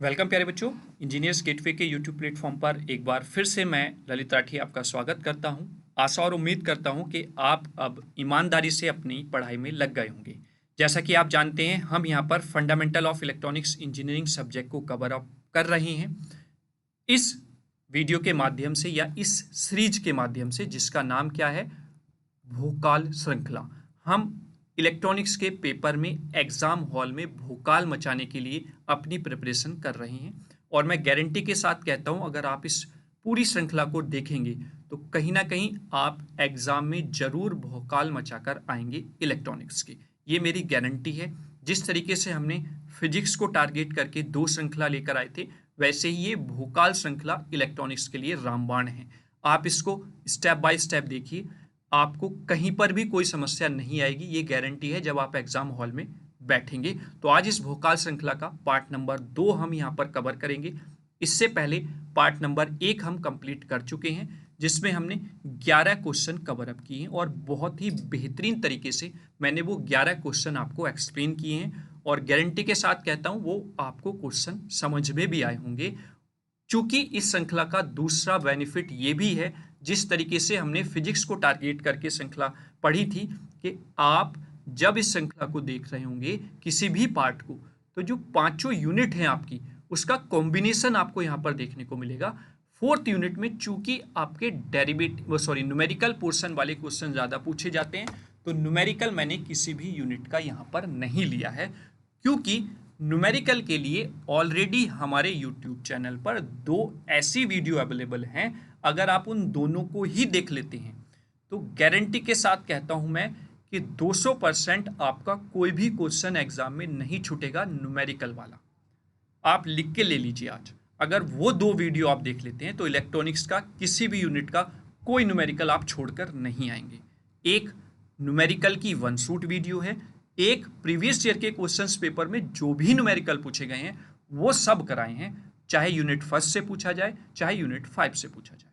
Welcome प्यारे बच्चों। Engineers gateway के यूट्यूब प्लेटफॉर्म पर एक बार फिर से मैं ललित राठी आपका स्वागत करता हूं। आशा और उम्मीद करता हूं कि आप अब ईमानदारी से अपनी पढ़ाई में लग गए होंगे। जैसा कि आप जानते हैं, हम यहां पर fundamental of electronics engineering subject को कवर अप कर रहे हैं इस वीडियो के माध्यम से या इस सीरीज के माध्यम से, जिसका नाम क्या है, भोकाल श्रृंखला। हम इलेक्ट्रॉनिक्स के पेपर में एग्जाम हॉल में भोकाल मचाने के लिए अपनी प्रिपरेशन कर रहे हैं और मैं गारंटी के साथ कहता हूं, अगर आप इस पूरी श्रृंखला को देखेंगे तो कहीं ना कहीं आप एग्जाम में जरूर भोकाल मचाकर आएंगे इलेक्ट्रॉनिक्स के। ये मेरी गारंटी है। जिस तरीके से हमने फिजिक्स को टारगेट करके दो श्रृंखला लेकर आए थे, वैसे ही ये भोकाल श्रृंखला इलेक्ट्रॉनिक्स के लिए रामबाण है। आप इसको स्टेप बाय स्टेप देखिए, आपको कहीं पर भी कोई समस्या नहीं आएगी, ये गारंटी है जब आप एग्जाम हॉल में बैठेंगे। तो आज इस भोकाल श्रृंखला का पार्ट नंबर 2 हम यहाँ पर कवर करेंगे। इससे पहले पार्ट नंबर 1 हम कंप्लीट कर चुके हैं, जिसमें हमने 11 क्वेश्चन कवर अप किए हैं और बहुत ही बेहतरीन तरीके से मैंने वो 11 क्वेश्चन आपको एक्सप्लेन किए हैं और गारंटी के साथ कहता हूँ वो आपको क्वेश्चन समझ में भी आए होंगे। चूंकि इस श्रृंखला का दूसरा बेनिफिट ये भी है, जिस तरीके से हमने फिजिक्स को टारगेट करके श्रृंखला पढ़ी थी, कि आप जब इस श्रृंखला को देख रहे होंगे किसी भी पार्ट को, तो जो पांचों यूनिट हैं आपकी, उसका कॉम्बिनेशन आपको यहाँ पर देखने को मिलेगा। फोर्थ यूनिट में चूंकि आपके न्यूमेरिकल पोर्शन वाले क्वेश्चन ज्यादा पूछे जाते हैं, तो न्यूमेरिकल मैंने किसी भी यूनिट का यहाँ पर नहीं लिया है, क्योंकि न्यूमेरिकल के लिए ऑलरेडी हमारे यूट्यूब चैनल पर 2 ऐसी वीडियो अवेलेबल हैं। अगर आप उन दोनों को ही देख लेते हैं तो गारंटी के साथ कहता हूं मैं कि 200% आपका कोई भी क्वेश्चन एग्जाम में नहीं छूटेगा न्यूमेरिकल वाला। आप लिख के ले लीजिए आज, अगर वो 2 वीडियो आप देख लेते हैं तो इलेक्ट्रॉनिक्स का किसी भी यूनिट का कोई न्यूमेरिकल आप छोड़कर नहीं आएंगे। एक न्यूमेरिकल की वन शूट वीडियो है, एक प्रीवियस ईयर के क्वेश्चंस पेपर में जो भी न्यूमेरिकल पूछे गए हैं वो सब कराए हैं, चाहे यूनिट 1 से पूछा जाए चाहे यूनिट 5 से पूछा जाए।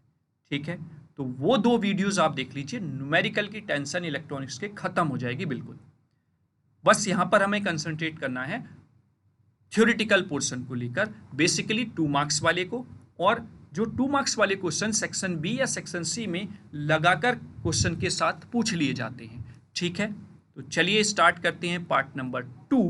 ठीक है, तो वो 2 वीडियोस आप देख लीजिए, न्यूमेरिकल की टेंशन इलेक्ट्रॉनिक्स के खत्म हो जाएगी बिल्कुल। बस यहां पर हमें कंसंट्रेट करना है थ्योरेटिकल पोर्शन को लेकर, बेसिकली 2 मार्क्स वाले को, और जो 2 मार्क्स वाले क्वेश्चन सेक्शन बी या सेक्शन सी में लगाकर क्वेश्चन के साथ पूछ लिए जाते हैं। ठीक है, तो चलिए स्टार्ट करते हैं पार्ट नंबर 2।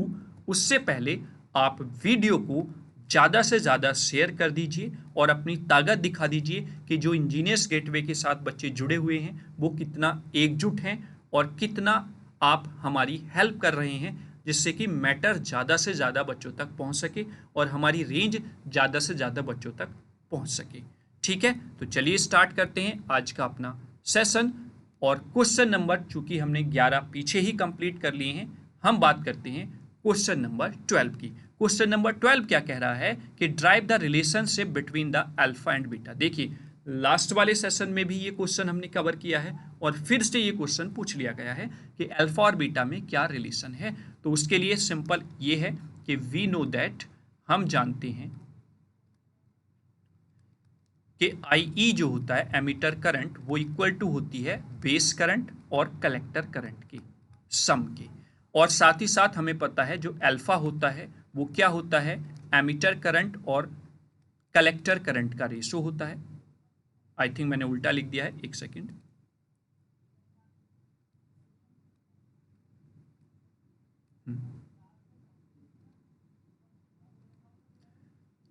उससे पहले आप वीडियो को ज़्यादा से ज़्यादा शेयर कर दीजिए और अपनी ताकत दिखा दीजिए कि जो इंजीनियर्स गेटवे के साथ बच्चे जुड़े हुए हैं वो कितना एकजुट हैं और कितना आप हमारी हेल्प कर रहे हैं, जिससे कि मैटर ज़्यादा से ज़्यादा बच्चों तक पहुंच सके और हमारी रेंज ज़्यादा से ज़्यादा बच्चों तक पहुंच सके। ठीक है, तो चलिए स्टार्ट करते हैं आज का अपना सेशन। और क्वेश्चन नंबर, चूंकि हमने 11 पीछे ही कंप्लीट कर लिए हैं, हम बात करते हैं क्वेश्चन नंबर 12 की। क्वेश्चन नंबर 12 क्या कह रहा है कि drive the relationship between the alpha and beta. देखिए, लास्ट वाले सेशन में भी ये क्वेश्चन हमने कवर किया है और फिर से ये क्वेश्चन पूछ लिया गया है कि अल्फा और बीटा में क्या रिलेशन है। तो उसके लिए सिंपल ये है कि वी नो दैट, हम जानते हैं कि IE जो होता है एमीटर करंट, वो इक्वल टू होती है बेस करंट और कलेक्टर करंट की सम के। और साथ ही साथ हमें पता है जो अल्फा होता है वो क्या होता है, एमीटर करंट और कलेक्टर करंट का रेशो होता है। आई थिंक मैंने उल्टा लिख दिया है, एक सेकेंड।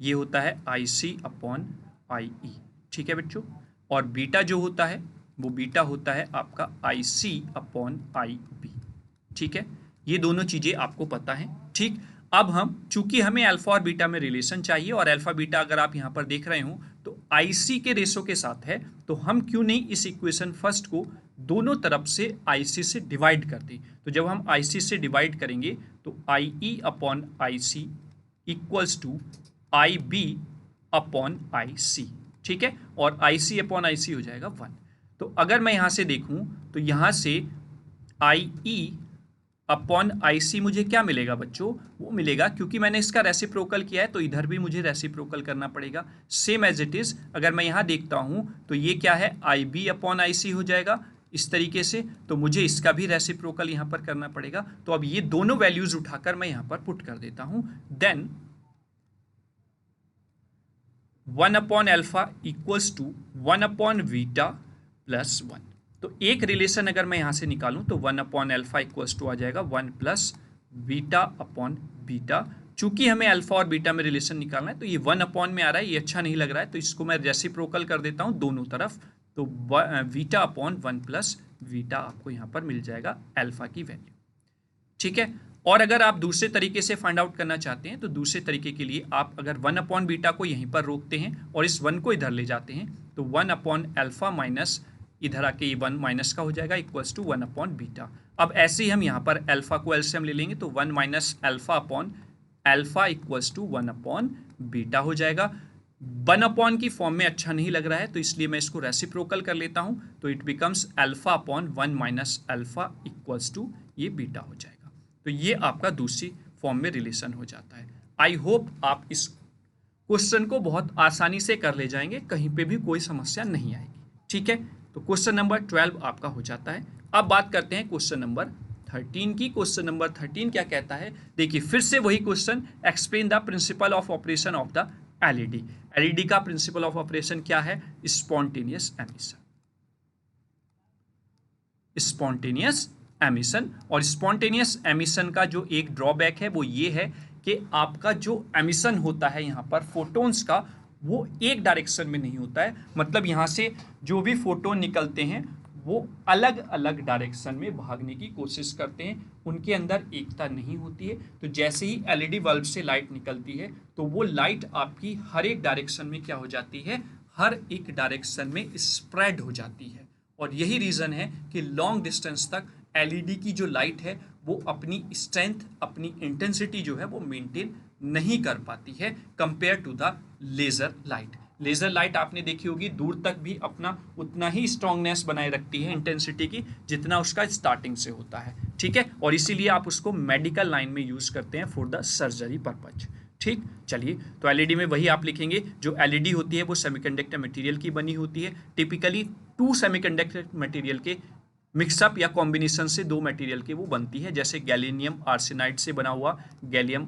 ये होता है IC अपॉन IE। ठीक है बच्चों, और बीटा जो होता है वो बीटा होता है आपका IC अपॉन IB। ठीक है, ये दोनों चीजें आपको पता है। ठीक, अब हम, चूंकि हमें अल्फा और बीटा में रिलेशन चाहिए और अल्फा बीटा अगर आप यहां पर देख रहे हो तो IC के रेशो के साथ है, तो हम क्यों नहीं इस इक्वेशन फर्स्ट को दोनों तरफ से IC से डिवाइड कर दें। तो जब हम IC से डिवाइड करेंगे तो IE upon IC equals to IB upon IC। ठीक है, और IC अपॉन IC हो जाएगा 1। तो अगर मैं यहां से देखूं तो यहां से IE अपॉन IC मुझे क्या मिलेगा बच्चों, वो मिलेगा, क्योंकि मैंने इसका रेसिप्रोकल किया है तो इधर भी मुझे रेसिप्रोकल करना पड़ेगा, सेम एज इट इज। अगर मैं यहां देखता हूं तो ये क्या है, IB अपॉन IC हो जाएगा इस तरीके से, तो मुझे इसका भी रेसिप्रोकल यहां पर करना पड़ेगा। तो अब ये दोनों वैल्यूज उठाकर मैं यहां पर पुट कर देता हूं। Then 1 upon alpha equals to 1 upon beta plus 1। तो एक रिलेशन अगर मैं यहाँ से निकालूं तो 1 अपॉन अल्फा इक्वल्स टू आ जाएगा 1 प्लस बीटा अपॉन बीटा। चूंकि हमें अल्फा और बीटा में रिलेशन निकालना है तो ये 1 अपॉन में आ रहा है, ये अच्छा नहीं लग रहा है, तो इसको मैं रेसिप्रोकल कर देता हूँ दोनों तरफ। तो बीटा अपॉन 1 प्लस बीटा आपको यहाँ पर मिल जाएगा अल्फा की वैल्यू। ठीक है। और अगर आप दूसरे तरीके से फाइंड आउट करना चाहते हैं तो दूसरे तरीके के लिए आप अगर 1 अपॉन बीटा को यहीं पर रोकते हैं और इस 1 को इधर ले जाते हैं तो 1 अपॉन अल्फा माइनस इधर आके ये 1 माइनस का हो जाएगा इक्वल्स टू 1 अपॉन बीटा। अब ऐसे ही हम यहाँ पर अल्फा को एलसीएम ले लेंगे तो 1 minus alpha upon alpha equals to 1 upon beta हो जाएगा। 1 अपॉन की फॉर्म में अच्छा नहीं लग रहा है तो इसलिए मैं इसको रेसिप्रोकल कर लेता हूँ, तो it becomes alpha upon 1 minus alpha equals to ये बीटा हो जाएगा। तो ये आपका दूसरी फॉर्म में रिलेशन हो जाता है। आई होप आप इस क्वेश्चन को बहुत आसानी से कर ले जाएंगे, कहीं पे भी कोई समस्या नहीं आएगी। ठीक है, तो क्वेश्चन नंबर 12 आपका हो जाता है। अब बात करते हैं क्वेश्चन नंबर 13 की। क्वेश्चन नंबर 13 क्या कहता है, देखिए फिर से वही question, explain the principle of operation of the LED. LED का प्रिंसिपल ऑफ ऑपरेशन क्या है, स्पॉन्टेनियस एमिशन। स्पॉन्टेनियस एमिशन, और स्पॉन्टेनियस एमिशन का जो एक ड्रॉबैक है वो ये है कि आपका जो एमिशन होता है यहाँ पर फोटोन्स का, वो एक डायरेक्शन में नहीं होता है। मतलब यहाँ से जो भी फोटोन निकलते हैं वो अलग अलग डायरेक्शन में भागने की कोशिश करते हैं, उनके अंदर एकता नहीं होती है। तो जैसे ही एलईडी बल्ब से लाइट निकलती है तो वो लाइट आपकी हर एक डायरेक्शन में क्या हो जाती है, हर एक डायरेक्शन में स्प्रेड हो जाती है। और यही रीज़न है कि लॉन्ग डिस्टेंस तक एलईडी की जो लाइट है वो अपनी स्ट्रेंथ, अपनी इंटेंसिटी जो है वो मेंटेन नहीं कर पाती है compare to the laser light. Laser light आपने देखी होगी दूर तक भी अपना उतना ही स्ट्रांगनेस बनाए रखती है इंटेंसिटी की जितना उसका स्टार्टिंग से होता है। ठीक है, और इसीलिए आप उसको मेडिकल लाइन में यूज़ करते हैं फॉर द सर्जरी पर्पज। ठीक, चलिए तो एलईडी में वही आप लिखेंगे। जो एलईडी होती है वो सेमीकंडक्टर मटेरियल की बनी होती है। टिपिकली 2 सेमीकंडक्टर मटेरियल के मिक्सअप या कॉम्बिनेशन से 2 मटेरियल के वो बनती है, जैसे गैलियम आर्सेनाइड से बना हुआ gallium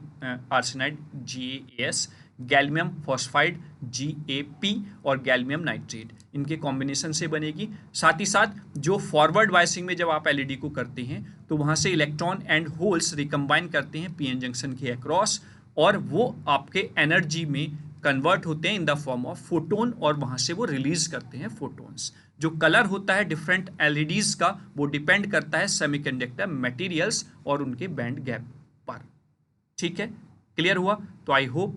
arsenide GaAs, gallium phosphide GaP और गैलियम नाइट्रेट, इनके कॉम्बिनेशन से बनेगी। साथ ही साथ जो फॉरवर्ड वाइसिंग में जब आप एलईडी को करते हैं तो वहाँ से इलेक्ट्रॉन एंड होल्स रिकम्बाइन करते हैं पीएन जंक्शन के अक्रॉस, और वो आपके एनर्जी में कन्वर्ट होते हैं in the form of photon, और वहाँ से वो रिलीज करते हैं फोटोन्स। जो कलर होता है डिफरेंट एलईडीज का वो डिपेंड करता है सेमीकंडक्टर मटेरियल्स और उनके बैंड गैप पर। ठीक है, क्लियर हुआ? तो आई होप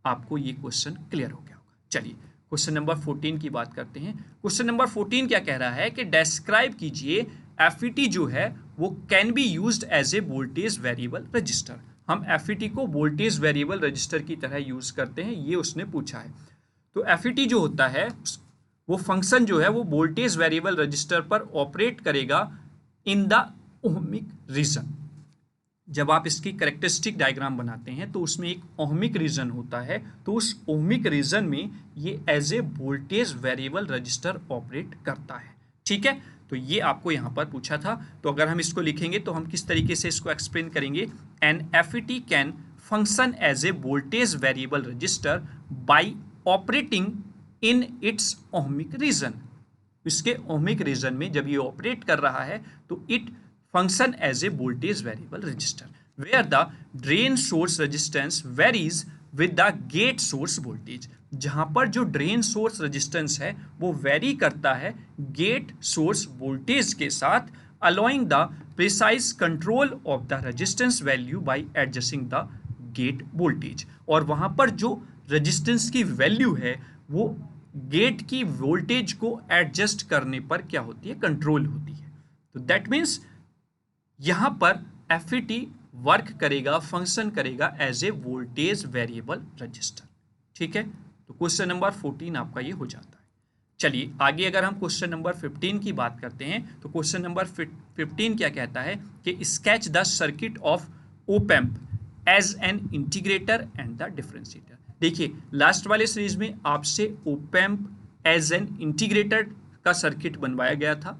आपको ये क्वेश्चन क्लियर हो गया होगा। चलिए क्वेश्चन नंबर 14 की बात करते हैं। क्वेश्चन नंबर 14 क्या कह रहा है कि डिस्क्राइब कीजिए FET जो है वो can be used as a voltage variable resistor. हम FET को वोल्टेज वेरिएबल रजिस्टर की तरह यूज करते हैं, ये उसने पूछा है। तो FET जो होता है वो फंक्शन जो है वो वोल्टेज वेरिएबल रजिस्टर पर ऑपरेट करेगा इन द ओहमिक रीजन। जब आप इसकी कैरेक्टरिस्टिक डायग्राम बनाते हैं तो उसमें एक ओहमिक रीजन होता है, तो उस ओहमिक रीजन में ये as a voltage variable resistor operate करता है। ठीक है, तो ये आपको यहाँ पर पूछा था। तो अगर हम इसको लिखेंगे तो हम किस तरीके से इसको एक्सप्लेन करेंगे, an FET can function as a voltage variable resistor by operating in its ohmic region. इसके ओहमिक रीजन में जब ये ऑपरेट कर रहा है तो it function as a voltage variable resistor where the drain source resistance varies with the gate source voltage. जहां पर जो ड्रेन सोर्स रेजिस्टेंस है वो वेरी करता है गेट सोर्स वोल्टेज के साथ, allowing the precise control of the resistance value by adjusting the gate voltage. और वहां पर जो रेजिस्टेंस की वैल्यू है वो गेट की वोल्टेज को एडजस्ट करने पर क्या होती है, कंट्रोल होती है। तो दैट मीन्स यहां पर FET वर्क करेगा, फंक्शन करेगा as a voltage variable resistor. ठीक है, तो क्वेश्चन नंबर 14 आपका ये हो जाता है। चलिए आगे अगर हम क्वेश्चन नंबर 15 की बात करते हैं तो क्वेश्चन नंबर 15 क्या कहता है कि sketch the circuit of op amp as an integrator and the differentiator. देखिए लास्ट वाले सीरीज में आपसे ओपैम्प एज एन इंटीग्रेटर का सर्किट बनवाया गया था,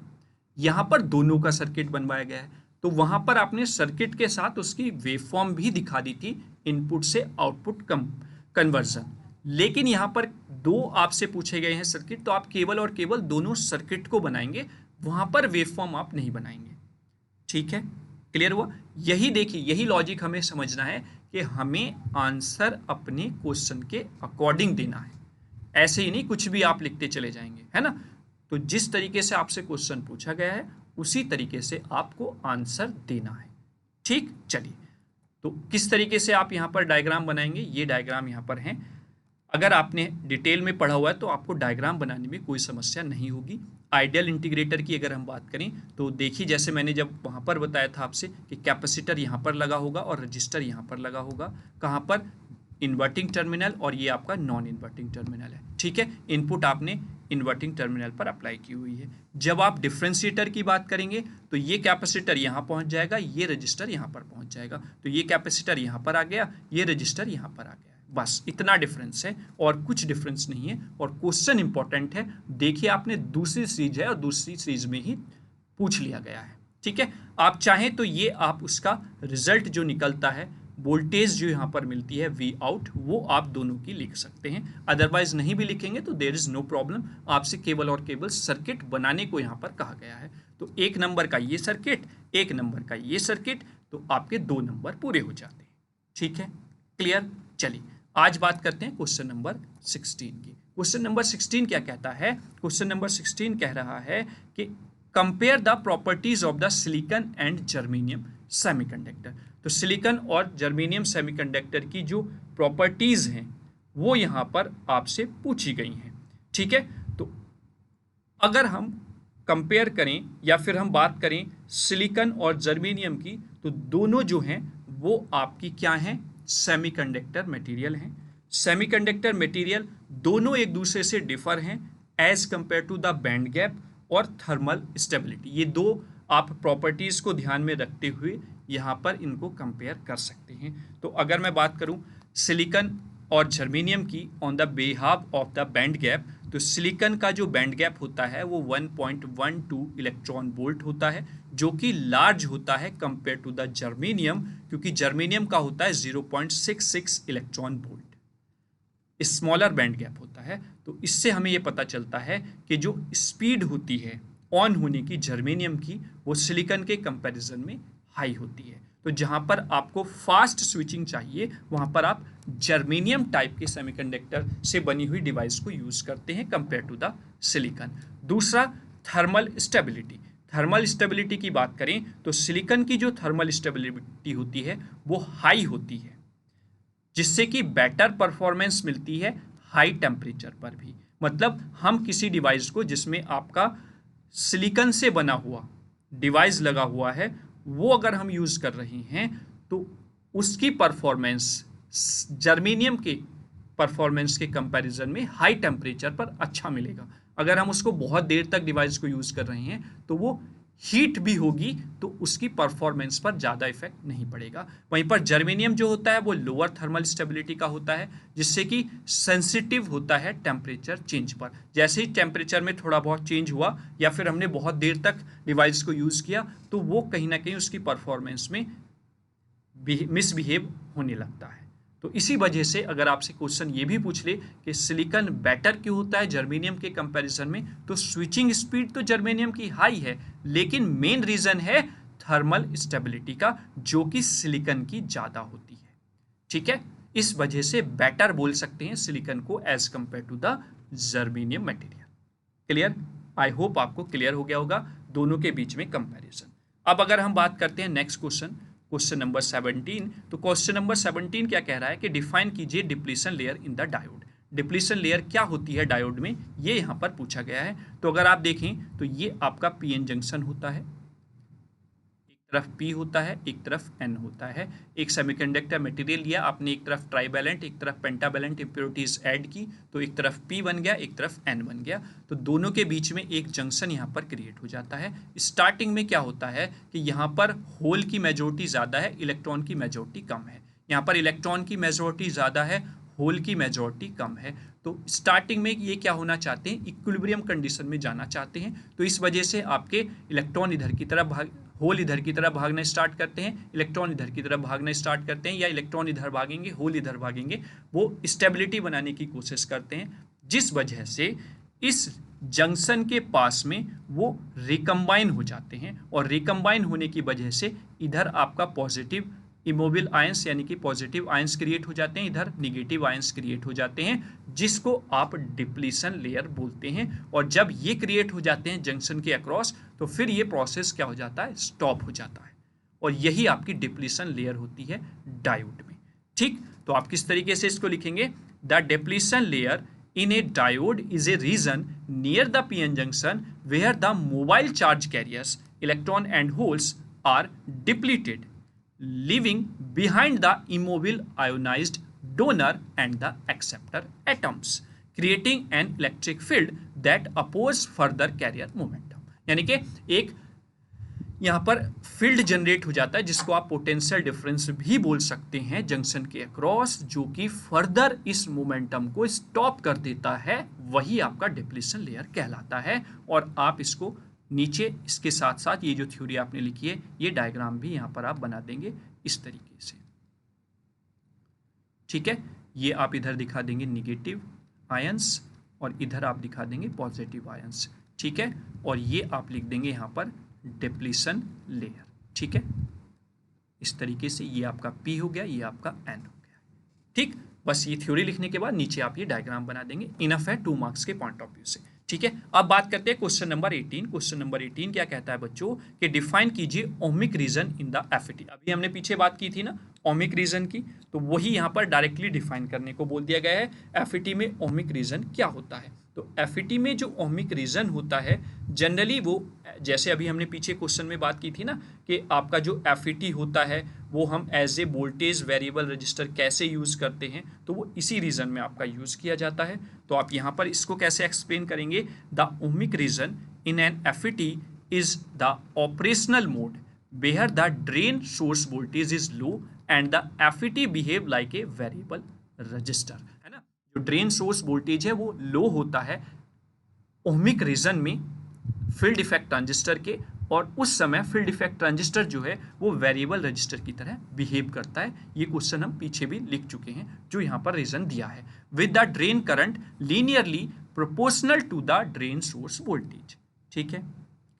यहाँ पर दोनों का सर्किट बनवाया गया है। तो वहाँ पर आपने सर्किट के साथ उसकी वेवफॉर्म भी दिखा दी थी, इनपुट से आउटपुट कन्वर्जन। लेकिन यहाँ पर दो आपसे पूछे गए हैं सर्किट, तो आप केवल और केवल दोनों सर्किट को बनाएंगे, वहां पर वेवफॉर्म आप नहीं बनाएंगे। ठीक है, क्लियर हुआ? यही देखिए, यही लॉजिक हमें समझना है कि हमें आंसर अपने क्वेश्चन के अकॉर्डिंग देना है, ऐसे ही नहीं कुछ भी आप लिखते चले जाएंगे, है ना। तो जिस तरीके से आपसे क्वेश्चन पूछा गया है उसी तरीके से आपको आंसर देना है। ठीक, चलिए, तो किस तरीके से आप यहाँ पर डायग्राम बनाएंगे, ये डायग्राम यहाँ पर हैं। अगर आपने डिटेल में पढ़ा हुआ है तो आपको डायग्राम बनाने में कोई समस्या नहीं होगी। आइडियल इंटीग्रेटर की अगर हम बात करें तो देखिए, जैसे मैंने जब वहाँ पर बताया था आपसे कि कैपेसिटर यहाँ पर लगा होगा और रजिस्टर यहाँ पर लगा होगा, कहाँ पर, इन्वर्टिंग टर्मिनल, और ये आपका नॉन इन्वर्टिंग टर्मिनल है। ठीक है, इनपुट आपने इन्वर्टिंग टर्मिनल पर अप्लाई की हुई है। जब आप डिफरेंशिएटर की बात करेंगे तो ये कैपेसिटर यहाँ पहुँच जाएगा, ये रजिस्टर यहाँ पर पहुँच जाएगा, तो ये कैपेसिटर यहाँ पर आ गया, ये रजिस्टर यहाँ पर आ गया, बस इतना डिफरेंस है और कुछ डिफरेंस नहीं है। और क्वेश्चन इंपॉर्टेंट है, देखिए आपने दूसरी सीरीज है और दूसरी सीरीज में ही पूछ लिया गया है। ठीक है, आप चाहें तो ये आप उसका रिजल्ट जो निकलता है, वोल्टेज जो यहाँ पर मिलती है वी आउट, वो आप दोनों की लिख सकते हैं, अदरवाइज नहीं भी लिखेंगे तो देयर इज नो प्रॉब्लम। आपसे केवल और केवल सर्किट बनाने को यहाँ पर कहा गया है। तो 1 नंबर का ये सर्किट, 1 नंबर का ये सर्किट, तो आपके 2 नंबर पूरे हो जाते हैं। ठीक है, क्लियर? चलिए आज बात करते हैं क्वेश्चन नंबर 16 की। क्वेश्चन नंबर 16 क्या कहता है? क्वेश्चन नंबर 16 कह रहा है कि compare the properties of the silicon and germanium semiconductor. तो सिलिकॉन और जर्मेनियम सेमीकंडक्टर की जो प्रॉपर्टीज हैं वो यहाँ पर आपसे पूछी गई हैं। ठीक है, तो अगर हम कंपेयर करें या फिर हम बात करें सिलिकॉन और जर्मेनियम की, तो दोनों जो हैं वो आपकी क्या हैं? सेमीकंडक्टर मटेरियल हैं। सेमीकंडक्टर मटेरियल दोनों एक दूसरे से डिफर हैं as compare to the band gap और थर्मल स्टेबिलिटी। ये दो आप प्रॉपर्टीज को ध्यान में रखते हुए यहाँ पर इनको कंपेयर कर सकते हैं। तो अगर मैं बात करूँ सिलिकॉन और जर्मेनियम की on the behalf of the band gap, तो सिलिकॉन का जो बैंड गैप होता है वो 1.12 इलेक्ट्रॉन वोल्ट होता है, जो कि लार्ज होता है कंपेयर टू द जर्मेनियम, क्योंकि जर्मेनियम का होता है 0.66 electron volt, smaller band gap होता है। तो इससे हमें ये पता चलता है कि जो स्पीड होती है ऑन होने की जर्मेनियम की, वो सिलिकॉन के कंपैरिजन में हाई होती है। तो जहां पर आपको फास्ट स्विचिंग चाहिए वहां पर आप जर्मेनियम टाइप के सेमीकंडक्टर से बनी हुई डिवाइस को यूज करते हैं कंपेयर टू द सिलिकॉन। दूसरा, थर्मल स्टेबिलिटी। थर्मल स्टेबिलिटी की बात करें तो सिलिकॉन की जो थर्मल स्टेबिलिटी होती है वो हाई होती है, जिससे कि बेटर परफॉर्मेंस मिलती है हाई टेम्परेचर पर भी। मतलब हम किसी डिवाइस को जिसमें आपका सिलिकॉन से बना हुआ डिवाइस लगा हुआ है, वो अगर हम यूज कर रहे हैं तो उसकी परफॉर्मेंस जर्मेनियम के परफॉर्मेंस के कंपैरिजन में हाई टेम्परेचर पर अच्छा मिलेगा। अगर हम उसको बहुत देर तक डिवाइस को यूज कर रहे हैं तो वो हीट भी होगी, तो उसकी परफॉर्मेंस पर ज़्यादा इफेक्ट नहीं पड़ेगा। वहीं पर जर्मेनियम जो होता है वो लोअर थर्मल स्टेबिलिटी का होता है, जिससे कि सेंसिटिव होता है टेम्परेचर चेंज पर। जैसे ही टेम्परेचर में थोड़ा बहुत चेंज हुआ या फिर हमने बहुत देर तक डिवाइस को यूज़ किया, तो वो कहीं ना कहीं उसकी परफॉर्मेंस में मिसबिहेव होने लगता है। तो इसी वजह से अगर आपसे क्वेश्चन ये भी पूछ ले कि सिलिकॉन बेटर क्यों होता है जर्मेनियम के कंपैरिजन में, तो स्विचिंग स्पीड तो जर्मेनियम की हाई है, लेकिन मेन रीजन है थर्मल स्टेबिलिटी का, जो कि सिलिकॉन की ज़्यादा होती है। ठीक है, इस वजह से बेटर बोल सकते हैं सिलिकॉन को as compare to the germanium material. Clear? I hope आपको क्लियर हो गया होगा दोनों के बीच में कंपैरिजन। अब अगर हम बात करते हैं नेक्स्ट क्वेश्चन नंबर 17, तो क्वेश्चन नंबर 17 क्या कह रहा है कि डिफाइन कीजिए depletion layer in the diode. Depletion layer क्या होती है डायोड में, ये यहाँ पर पूछा गया है। तो अगर आप देखें तो ये आपका पीएन जंक्शन होता है, एक तरफ पी होता है, एक तरफ एन होता है। एक सेमीकंडक्टर मटेरियल लिया आपने, एक तरफ ट्राइवैलेंट एक तरफ पेंटावैलेंट इंप्योरिटीज ऐड की, तो एक तरफ पी बन गया, एक तरफ एन बन गया। तो दोनों के बीच में एक जंक्शन यहाँ पर क्रिएट हो जाता है। स्टार्टिंग में क्या होता है कि यहाँ पर होल की मेजॉरिटी ज़्यादा है, इलेक्ट्रॉन की मेजॉरिटी कम है। यहाँ पर इलेक्ट्रॉन की मेजॉरिटी ज़्यादा है, होल की मेजॉरिटी कम है। तो स्टार्टिंग में ये क्या होना चाहते हैं, इक्विलिब्रियम कंडीशन में जाना चाहते हैं। तो इस वजह से आपके इलेक्ट्रॉन इधर की तरफ होल इधर की तरफ भागना स्टार्ट करते हैं, इलेक्ट्रॉन इधर की तरफ भागना स्टार्ट करते हैं, या इलेक्ट्रॉन इधर भागेंगे, होल इधर भागेंगे, वो स्टेबिलिटी बनाने की कोशिश करते हैं, जिस वजह से इस जंक्शन के पास में वो रिकम्बाइन हो जाते हैं, और रिकम्बाइन होने की वजह से इधर आपका पॉजिटिव इमोबिल आयंस यानी कि पॉजिटिव आयंस क्रिएट हो जाते हैं, इधर निगेटिव आयंस क्रिएट हो जाते हैं, जिसको आप डिप्लीशन लेयर बोलते हैं। और जब ये क्रिएट हो जाते हैं जंक्शन के अक्रॉस, तो फिर ये प्रोसेस क्या हो जाता है, स्टॉप हो जाता है, और यही आपकी डिप्लीशन लेयर होती है डायोड में। ठीक, तो आप किस तरीके से इसको लिखेंगे, the depletion layer in a diode is a region near the PN junction where the mobile charge carriers, electron and holes are depleted, leaving behind the immobile ionized donor and the acceptor atoms, creating an electric field that oppose further carrier momentum। यानी कि एक यहाँ पर field generate हो जाता है, जिसको आप पोटेंशियल डिफरेंस भी बोल सकते हैं जंक्शन के अक्रॉस, जो कि फर्दर इस मोमेंटम को स्टॉप कर देता है, वही आपका डिप्लीशन लेयर कहलाता है। और आप इसको नीचे इसके साथ साथ ये जो थ्योरी आपने लिखी है, ये डायग्राम भी यहाँ पर आप बना देंगे इस तरीके से। ठीक है, ये आप इधर दिखा देंगे निगेटिव आयंस, और इधर आप दिखा देंगे पॉजिटिव आयंस। ठीक है, और ये आप लिख देंगे यहाँ पर डिप्लीशन लेयर। ठीक है, इस तरीके से ये आपका P हो गया, ये आपका N हो गया। ठीक, बस ये थ्योरी लिखने के बाद नीचे आप ये डायग्राम बना देंगे, इनफ है 2 मार्क्स के पॉइंट ऑफ व्यू से। ठीक है, अब बात करते हैं क्वेश्चन नंबर 18। क्वेश्चन नंबर 18 क्या कहता है बच्चों, कि डिफाइन कीजिए ohmic region in the FET. अभी हमने पीछे बात की थी ना ओमिक रीजन की, तो वही यहाँ पर डायरेक्टली डिफाइन करने को बोल दिया गया है। एफईटी में ओमिक रीजन क्या होता है, तो एफईटी में जो ओमिक रीजन होता है जनरली वो, जैसे अभी हमने पीछे क्वेश्चन में बात की थी ना, कि आपका जो एफईटी होता है वो हम as a voltage variable resistor कैसे यूज़ करते हैं, तो वो इसी रीजन में आपका यूज़ किया जाता है। तो आप यहाँ पर इसको कैसे एक्सप्लेन करेंगे, the ohmic region in an FET is the operational mode where the drain source voltage is low and the FET behave like a variable resistor, है ना। जो ड्रेन सोर्स वोल्टेज है वो लो होता है ओमिक रीजन में field effect transistor के, और उस समय फील्ड इफेक्ट ट्रांजिस्टर जो है वो वेरिएबल रजिस्टर की तरह बिहेव करता है। ये क्वेश्चन हम पीछे भी लिख चुके हैं, जो यहाँ पर रीजन दिया है, with the drain current linearly proportional to the drain source voltage. ठीक है,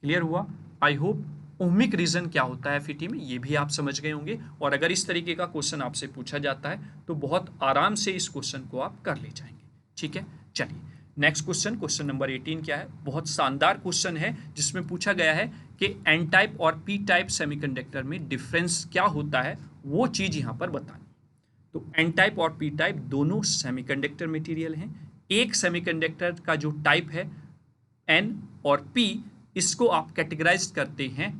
क्लियर हुआ। आई होप ओमिक रीजन क्या होता है एफईटी में ये भी आप समझ गए होंगे, और अगर इस तरीके का क्वेश्चन आपसे पूछा जाता है तो बहुत आराम से इस क्वेश्चन को आप कर ले जाएंगे। ठीक है, चलिए नेक्स्ट क्वेश्चन, क्वेश्चन नंबर 18 क्या है, बहुत शानदार क्वेश्चन है, जिसमें पूछा गया है कि एन टाइप और पी टाइप सेमीकंडक्टर में डिफरेंस क्या होता है, वो चीज़ यहाँ पर बतानी। तो एन टाइप और पी टाइप दोनों सेमीकंडक्टर मटेरियल हैं। एक सेमीकंडक्टर का जो टाइप है एन और पी, इसको आप कैटेगराइज करते हैं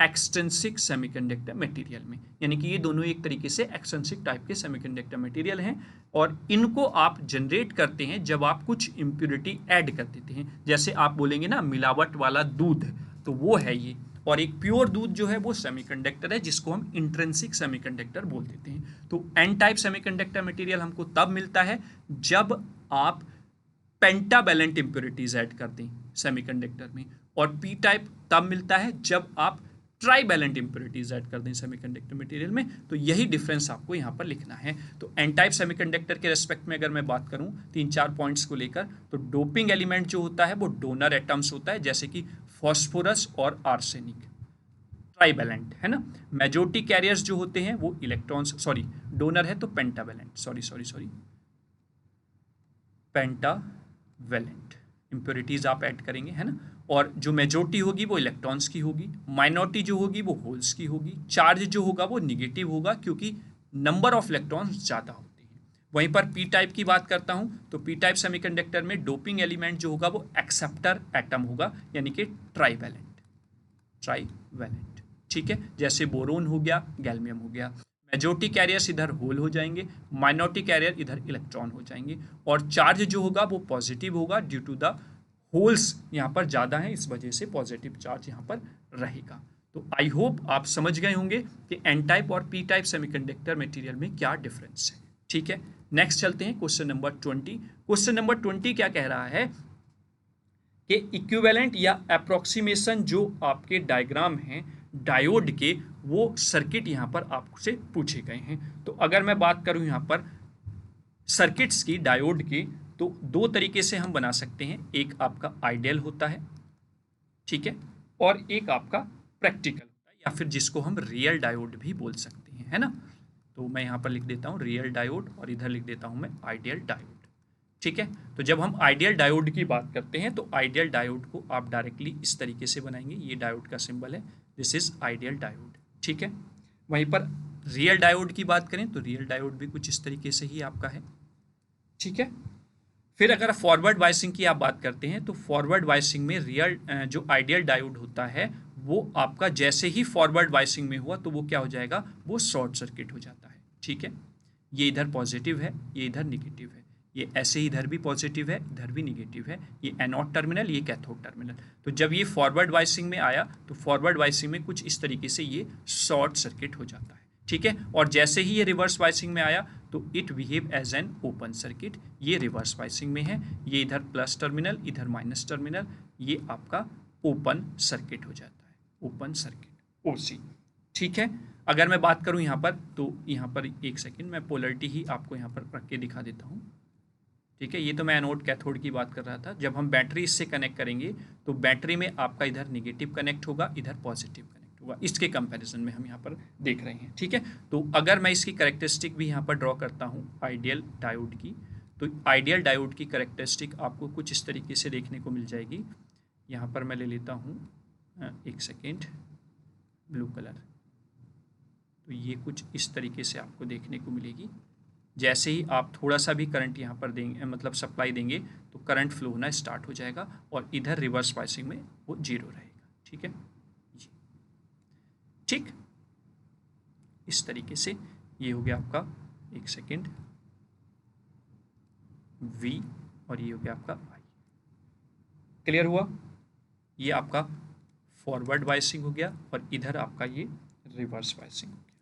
एक्सट्रिंसिक सेमीकंडक्टर मटेरियल में, यानी कि ये दोनों एक तरीके से एक्सट्रिंसिक टाइप के सेमीकंडक्टर मटेरियल हैं, और इनको आप जनरेट करते हैं जब आप कुछ इम्प्योरिटी ऐड कर देते हैं। जैसे आप बोलेंगे ना मिलावट वाला दूध, तो वो है ये, और एक प्योर दूध जो है वो सेमीकंडक्टर है, जिसको हम इंट्रिंसिक सेमीकंडक्टर बोल देते हैं। तो एन टाइप सेमीकंडक्टर मटेरियल हमको तब मिलता है जब आप पेंटावैलेंट इम्प्योरिटीज ऐड कर दें सेमीकंडक्टर में, और पी टाइप तब मिलता है जब आप ट्राईवैलेंट इम्प्योरिटीज ऐड कर दें सेमीकंडक्टर मटेरियल में। तो यही डिफरेंस आपको यहाँ पर लिखना है। तो एन टाइप सेमीकंडक्टर के रेस्पेक्ट में अगर मैं बात करूँ 3-4 पॉइंट्स को लेकर, तो डोपिंग एलिमेंट जो होता है वो डोनर एटम्स होता है, जैसे कि फॉस्फोरस और आर्सेनिक, ट्राईवैलेंट है ना। मेजॉरिटी कैरियर्स जो होते हैं वो इलेक्ट्रॉन्स, सॉरी डोनर है तो पेंटावैलेंट, सॉरी पेंटावैलेंट इम्प्योरिटीज आप ऐड करेंगे, है ना। और जो मेजॉरिटी होगी वो इलेक्ट्रॉन्स की होगी, माइनॉरिटी जो होगी वो होल्स की होगी, चार्ज जो होगा वो निगेटिव होगा, क्योंकि नंबर ऑफ इलेक्ट्रॉन्स ज़्यादा होते हैं। वहीं पर पी टाइप की बात करता हूँ, तो पी टाइप सेमीकंडक्टर में डोपिंग एलिमेंट जो होगा वो एक्सेप्टर एटम होगा, यानी कि ट्राईवैलेंट। ठीक है, जैसे बोरोन हो गया, गैल्मियम हो गया। मेजॉरिटी कैरियर्स इधर होल हो जाएंगे, माइनॉरिटी कैरियर इधर इलेक्ट्रॉन हो जाएंगे, और चार्ज जो होगा वो पॉजिटिव होगा ड्यू टू द होल्स यहाँ पर ज़्यादा हैं, इस वजह से पॉजिटिव चार्ज यहाँ पर रहेगा। तो आई होप आप समझ गए होंगे कि एन टाइप और पी टाइप सेमीकंडक्टर मटेरियल में क्या डिफरेंस है। ठीक है, नेक्स्ट चलते हैं क्वेश्चन नंबर 20। क्वेश्चन नंबर 20 क्या कह रहा है कि इक्विवेलेंट या अप्रोक्सीमेशन जो आपके डायग्राम हैं डायोड के वो सर्किट यहाँ पर आपसे पूछे गए हैं। तो अगर मैं बात करूँ यहाँ पर सर्किट्स की डायोड की, तो दो तरीके से हम बना सकते हैं। एक आपका आइडियल होता है, ठीक है, और एक आपका प्रैक्टिकल होता है, या फिर जिसको हम रियल डायोड भी बोल सकते हैं, है ना। तो मैं यहाँ पर लिख देता हूँ रियल डायोड और इधर लिख देता हूँ मैं आइडियल डायोड, ठीक है। तो जब हम आइडियल डायोड की बात करते हैं तो आइडियल डायोड को आप डायरेक्टली इस तरीके से बनाएंगे, ये डायोड का सिंबल है, दिस इज आइडियल डायोड, ठीक है। वहीं पर रियल डायोड की बात करें तो रियल डायोड भी कुछ इस तरीके से ही आपका है, ठीक है। फिर अगर फॉरवर्ड वाइसिंग की आप बात करते हैं तो फॉरवर्ड वाइसिंग में रियल जो आइडियल डायोड होता है वो आपका जैसे ही फॉरवर्ड वाइसिंग में हुआ तो वो क्या हो जाएगा, वो शॉर्ट सर्किट हो जाता है, ठीक है। ये इधर पॉजिटिव है, ये इधर निगेटिव है, ये ऐसे ही इधर भी पॉजिटिव है, इधर भी निगेटिव है, ये एनोड टर्मिनल, ये कैथोड टर्मिनल। तो जब ये फॉरवर्ड वाइसिंग में आया तो फॉरवर्ड वाइसिंग में कुछ इस तरीके से ये शॉर्ट सर्किट हो जाता है, ठीक है। और जैसे ही ये रिवर्स वाइसिंग में आया तो it behave as an open circuit, ये रिवर्स वाइसिंग में है, ये इधर प्लस टर्मिनल, इधर माइनस टर्मिनल, ये आपका ओपन सर्किट हो जाता है, ओपन सर्किट ओसी, ठीक है। अगर मैं बात करूं यहाँ पर तो यहाँ पर एक सेकंड मैं पोलरिटी ही आपको यहाँ पर रख के दिखा देता हूँ, ठीक है। ये तो मैं एनोड कैथोड की बात कर रहा था। जब हम बैटरी इससे कनेक्ट करेंगे तो बैटरी में आपका इधर निगेटिव कनेक्ट होगा, इधर पॉजिटिव कनेक्ट होगा, इसके कंपैरिजन में हम यहाँ पर देख रहे हैं, ठीक है। तो अगर मैं इसकी कैरेक्टरिस्टिक भी यहाँ पर ड्रॉ करता हूँ आइडियल डायोड की, तो आइडियल डायोड की कैरेक्टरिस्टिक आपको कुछ इस तरीके से देखने को मिल जाएगी। यहाँ पर मैं ले लेता हूँ एक सेकेंड ब्लू कलर, तो ये कुछ इस तरीके से आपको देखने को मिलेगी। जैसे ही आप थोड़ा सा भी करंट यहाँ पर देंगे, मतलब सप्लाई देंगे, तो करंट फ्लो होना स्टार्ट हो जाएगा और इधर रिवर्स वाइसिंग में वो जीरो रहेगा, ठीक है जी, ठीक। इस तरीके से ये हो गया आपका एक सेकेंड V और ये हो गया आपका I। क्लियर हुआ? ये आपका फॉरवर्ड वाइसिंग हो गया और इधर आपका ये रिवर्स वाइसिंग हो गया।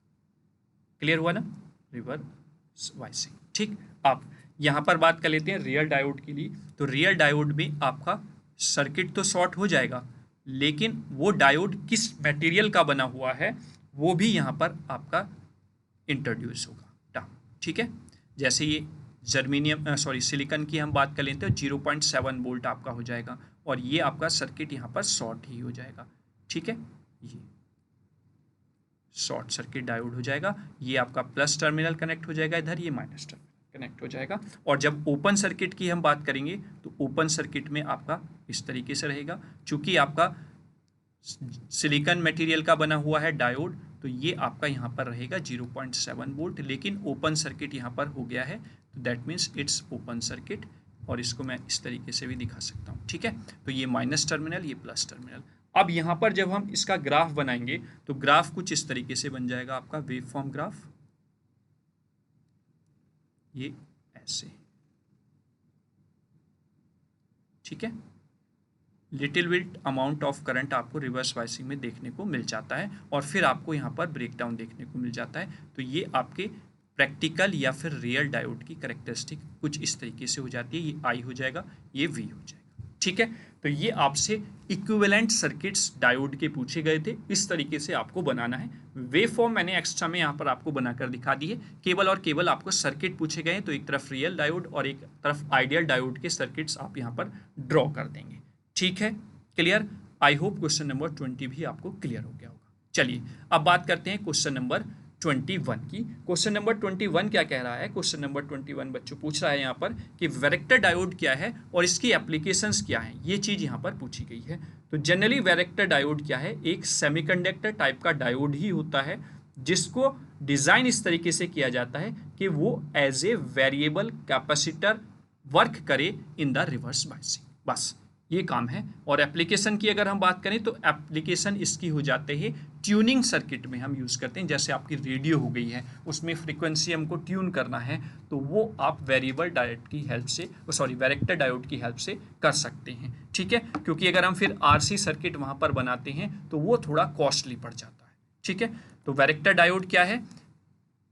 क्लियर हुआ ना, रिवर्स वाइसिंग, ठीक। आप यहाँ पर बात कर लेते हैं रियल डायोड के लिए। तो रियल डायोड में आपका सर्किट तो शॉर्ट हो जाएगा, लेकिन वो डायोड किस मटेरियल का बना हुआ है वो भी यहाँ पर आपका इंट्रोड्यूस होगा, ठीक है। जैसे ये जर्मीनियम सिलिकॉन की हम बात कर लेते हैं, 0.7 वोल्ट आपका हो जाएगा और ये आपका सर्किट यहाँ पर शॉर्ट ही हो जाएगा, ठीक है। ये शॉर्ट सर्किट डायोड हो जाएगा, ये आपका प्लस टर्मिनल कनेक्ट हो जाएगा इधर, ये माइनस टर्मिनल कनेक्ट हो जाएगा। और जब ओपन सर्किट की हम बात करेंगे तो ओपन सर्किट में आपका इस तरीके से रहेगा, चूंकि आपका सिलिकॉन मटेरियल का बना हुआ है डायोड, तो ये आपका यहाँ पर रहेगा 0.7 वोल्ट, लेकिन ओपन सर्किट यहाँ पर हो गया है, तो that means it's open circuit. और इसको मैं इस तरीके से भी दिखा सकता हूँ, ठीक है। तो ये माइनस टर्मिनल, ये प्लस टर्मिनल। अब यहाँ पर जब हम इसका ग्राफ बनाएंगे तो ग्राफ कुछ इस तरीके से बन जाएगा आपका वेव फॉर्म ग्राफ, ये ऐसे, ठीक है। Little bit amount of current आपको रिवर्स वाइसिंग में देखने को मिल जाता है और फिर आपको यहाँ पर ब्रेकडाउन देखने को मिल जाता है। तो ये आपके प्रैक्टिकल या फिर रियल डायोड की कैरेक्टरिस्टिक कुछ इस तरीके से हो जाती है, ये आई हो जाएगा, ये वी हो जाएगा, ठीक है। तो ये आपसे इक्विवेलेंट सर्किट्स डायोड के पूछे गए थे, इस तरीके से आपको बनाना है। वेव फॉर्म मैंने एक्स्ट्रा में यहाँ पर आपको बनाकर दिखा दी है, केवल और केवल आपको सर्किट पूछे गए हैं तो एक तरफ रियल डायोड और एक तरफ आइडियल डायोड के सर्किट्स आप यहाँ पर ड्रॉ कर देंगे, ठीक है। Clear? I hope question number 20 भी आपको क्लियर हो गया होगा। चलिए अब बात करते हैं क्वेश्चन नंबर 21 की। क्वेश्चन नंबर 21 क्या कह रहा है? क्वेश्चन नंबर 21 बच्चों पूछ रहा है यहाँ पर कि वैरेक्टर डायोड क्या है और इसकी एप्लीकेशंस क्या हैं, ये चीज़ यहाँ पर पूछी गई है। तो जनरली वैरेक्टर डायोड क्या है? एक सेमीकंडक्टर टाइप का डायोड ही होता है जिसको डिज़ाइन इस तरीके से किया जाता है कि वो as a variable capacitor work करे इन द रिवर्स बायसिंग, बस ये काम है। और एप्लीकेशन की अगर हम बात करें तो एप्लीकेशन इसकी हो जाते हैं ट्यूनिंग सर्किट में हम यूज़ करते हैं। जैसे आपकी रेडियो हो गई है, उसमें फ्रीक्वेंसी हमको ट्यून करना है तो वो आप वेरिएबल डायोड की हेल्प से, वैरेक्टर डायोड की हेल्प से कर सकते हैं, ठीक है। क्योंकि अगर हम फिर आरसी सर्किट वहाँ पर बनाते हैं तो वो थोड़ा कॉस्टली पड़ जाता है, ठीक है। तो वैरेक्टर डायोड क्या है?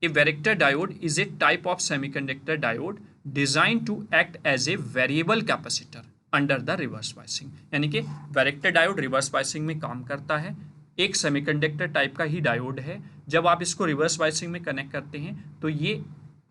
A varactor diode is a type of semiconductor diode design to act as a variable capacitor under the reverse biasing. यानी कि वैरेक्टर डायोड रिवर्स बायसिंग में काम करता है, एक सेमीकंडक्टर टाइप का ही डायोड है। जब आप इसको रिवर्स बायसिंग में कनेक्ट करते हैं तो ये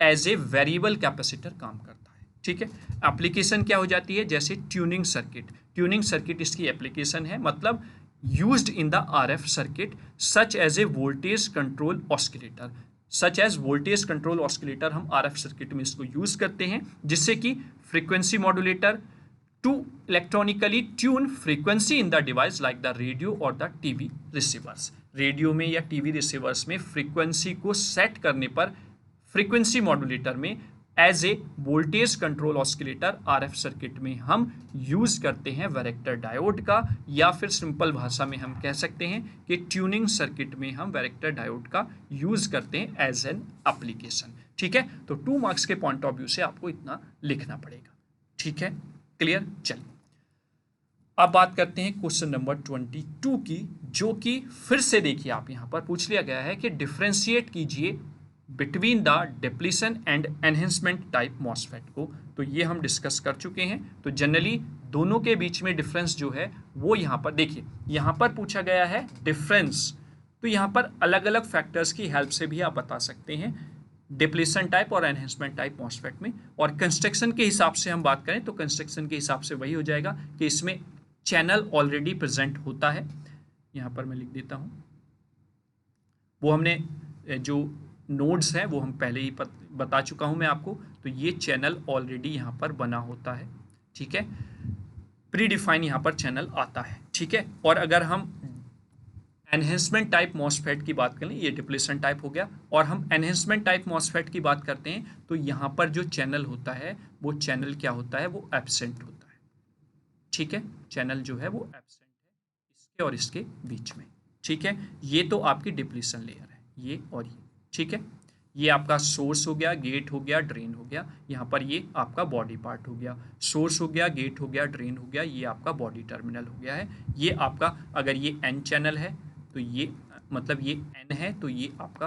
एज ए वेरिएबल कैपेसिटर काम करता है। ठीक है, एप्लीकेशन क्या हो जाती है, जैसे ट्यूनिंग सर्किट। ट्यूनिंग सर्किट इसकी एप्लीकेशन है, मतलब used in the RF circuit such as a voltage control oscillator. Such as voltage control oscillator हम आरएफ सर्किट में इसको यूज करते हैं, जिससे कि frequency modulator to electronically tune frequency in the device like the radio और the TV receivers. Radio में या टीवी रिसीवर्स में फ्रीक्वेंसी को सेट करने पर फ्रीक्वेंसी मॉड्यूलेटर में as a voltage control oscillator RF circuit में हम यूज करते हैं वैरेक्टर डायोड का, या फिर सिंपल भाषा में हम कह सकते हैं कि ट्यूनिंग सर्किट में हम वैरेक्टर डायोड का यूज करते हैं एज एन एप्लीकेशन। ठीक है, तो 2 मार्क्स के पॉइंट ऑफ व्यू से आपको इतना लिखना पड़ेगा। ठीक है, क्लियर। चलिए अब बात करते हैं क्वेश्चन नंबर 22 की, जो कि फिर से देखिए आप यहाँ पर पूछ लिया गया है कि डिफ्रेंशिएट कीजिए between the depletion and enhancement type MOSFET को। तो ये हम डिस्कस कर चुके हैं। तो जनरली दोनों के बीच में डिफरेंस जो है वो यहाँ पर देखिए, यहाँ पर पूछा गया है डिफरेंस, तो यहाँ पर अलग अलग फैक्टर्स की हेल्प से भी आप बता सकते हैं डिप्लीशन टाइप और एनहेंसमेंट टाइप मॉसफेट में। और कंस्ट्रक्शन के हिसाब से हम बात करें तो कंस्ट्रक्शन के हिसाब से वही हो जाएगा कि इसमें चैनल ऑलरेडी प्रेजेंट होता है। यहाँ पर मैं लिख देता हूँ, वो हमने जो नोड्स हैं वो हम पहले ही बता चुका हूँ मैं आपको। तो ये चैनल ऑलरेडी यहाँ पर बना होता है। ठीक है, प्री डिफाइन यहाँ पर चैनल आता है। ठीक है, और अगर हम एनहेंसमेंट टाइप मॉसफेट की बात करें, ये डिप्लीशन टाइप हो गया, और हम एनहेंसमेंट टाइप मॉसफेट की बात करते हैं तो यहाँ पर जो चैनल होता है वो चैनल क्या होता है, वो एब्सेंट होता है। ठीक है, चैनल जो है वो एब्सेंट है इसके और इसके बीच में। ठीक है, ये तो आपकी डिप्लीशन लेयर है, ये और ये। ठीक है, ये आपका सोर्स हो गया, गेट हो गया, ड्रेन हो गया। यहाँ पर ये आपका बॉडी पार्ट हो गया, सोर्स हो गया, गेट हो गया, ड्रेन हो गया, ये आपका बॉडी टर्मिनल हो गया है। ये आपका, अगर ये एन चैनल है तो ये मतलब ये एन है तो ये आपका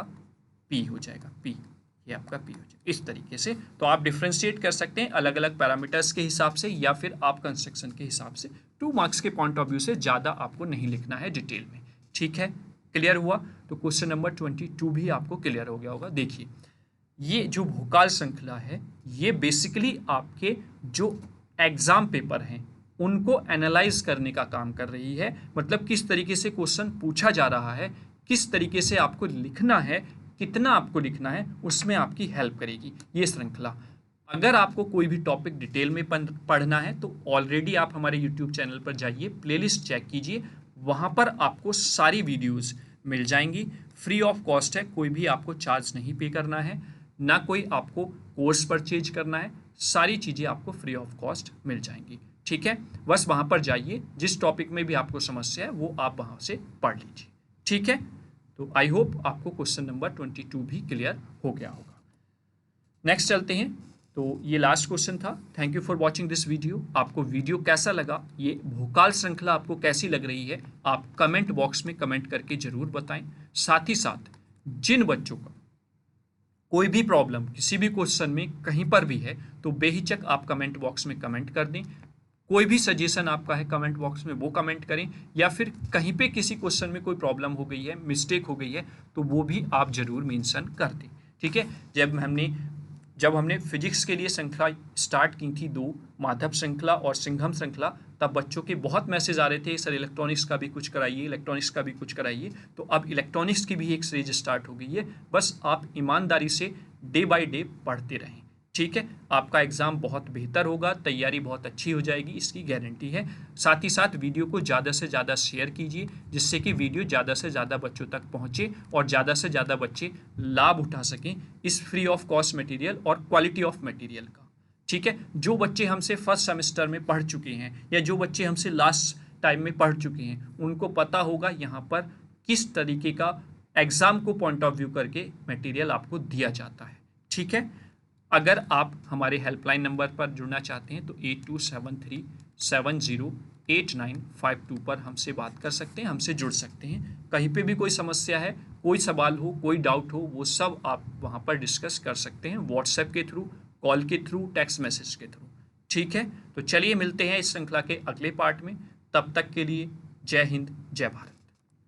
पी हो जाएगा, पी, ये आपका पी हो जाएगा। इस तरीके से तो आप डिफ्रेंशिएट कर सकते हैं अलग अलग पैरामीटर्स के हिसाब से, या फिर आप कंस्ट्रक्शन के हिसाब से। 2 मार्क्स के पॉइंट ऑफ व्यू से ज़्यादा आपको नहीं लिखना है डिटेल में। ठीक है, क्लियर हुआ। तो क्वेश्चन नंबर 22 भी आपको क्लियर हो गया होगा। देखिए, ये जो भोकाल श्रृंखला है ये बेसिकली आपके जो एग्जाम पेपर हैं उनको एनालाइज करने का काम कर रही है। मतलब किस तरीके से क्वेश्चन पूछा जा रहा है, किस तरीके से आपको लिखना है, कितना आपको लिखना है, उसमें आपकी हेल्प करेगी ये श्रृंखला। अगर आपको कोई भी टॉपिक डिटेल में पढ़ना है तो ऑलरेडी आप हमारे यूट्यूब चैनल पर जाइए, प्लेलिस्ट चेक कीजिए, वहाँ पर आपको सारी वीडियोस मिल जाएंगी। फ्री ऑफ कॉस्ट है, कोई भी आपको चार्ज नहीं पे करना है, ना कोई आपको कोर्स परचेज करना है, सारी चीज़ें आपको फ्री ऑफ कॉस्ट मिल जाएंगी। ठीक है, बस वहाँ पर जाइए, जिस टॉपिक में भी आपको समस्या है वो आप वहाँ से पढ़ लीजिए। ठीक है, तो आई होप आपको क्वेश्चन नंबर 22 भी क्लियर हो गया होगा। नेक्स्ट चलते हैं। तो ये लास्ट क्वेश्चन था। Thank you for watching this video. आपको वीडियो कैसा लगा, ये भोकाल श्रृंखला आपको कैसी लग रही है, आप कमेंट बॉक्स में कमेंट करके ज़रूर बताएं। साथ ही साथ जिन बच्चों का कोई भी प्रॉब्लम किसी भी क्वेश्चन में कहीं पर भी है तो बेहिचक आप कमेंट बॉक्स में कमेंट कर दें। कोई भी सजेशन आपका है कमेंट बॉक्स में वो कमेंट करें, या फिर कहीं पे किसी क्वेश्चन में कोई प्रॉब्लम हो गई है, मिस्टेक हो गई है, तो वो भी आप ज़रूर मेंशन कर दें। ठीक है, जब हमने फिजिक्स के लिए श्रृंखला स्टार्ट की थी 2, माधव श्रृंखला और सिंघम श्रृंखला, तब बच्चों के बहुत मैसेज आ रहे थे सर इलेक्ट्रॉनिक्स का भी कुछ कराइए, इलेक्ट्रॉनिक्स का भी कुछ कराइए। तो अब इलेक्ट्रॉनिक्स की भी एक सीरीज स्टार्ट हो गई है। बस आप ईमानदारी से डे बाय डे पढ़ते रहें। ठीक है, आपका एग्ज़ाम बहुत बेहतर होगा, तैयारी बहुत अच्छी हो जाएगी, इसकी गारंटी है। साथ ही साथ वीडियो को ज़्यादा से ज़्यादा शेयर कीजिए, जिससे कि वीडियो ज़्यादा से ज़्यादा बच्चों तक पहुँचे और ज़्यादा से ज़्यादा बच्चे लाभ उठा सकें इस फ्री ऑफ कॉस्ट मटेरियल और क्वालिटी ऑफ मटेरियल का। ठीक है, जो बच्चे हमसे फर्स्ट सेमेस्टर में पढ़ चुके हैं या जो बच्चे हमसे लास्ट टाइम में पढ़ चुके हैं, उनको पता होगा यहाँ पर किस तरीके का एग्ज़ाम को पॉइंट ऑफ व्यू करके मटेरियल आपको दिया जाता है। ठीक है, अगर आप हमारे हेल्पलाइन नंबर पर जुड़ना चाहते हैं तो 8273708952 पर हमसे बात कर सकते हैं, हमसे जुड़ सकते हैं। कहीं पे भी कोई समस्या है, कोई सवाल हो, कोई डाउट हो, वो सब आप वहाँ पर डिस्कस कर सकते हैं, व्हाट्सएप के थ्रू, कॉल के थ्रू, टेक्स्ट मैसेज के थ्रू। ठीक है, तो चलिए मिलते हैं इस श्रृंखला के अगले पार्ट में। तब तक के लिए जय हिंद, जय भारत।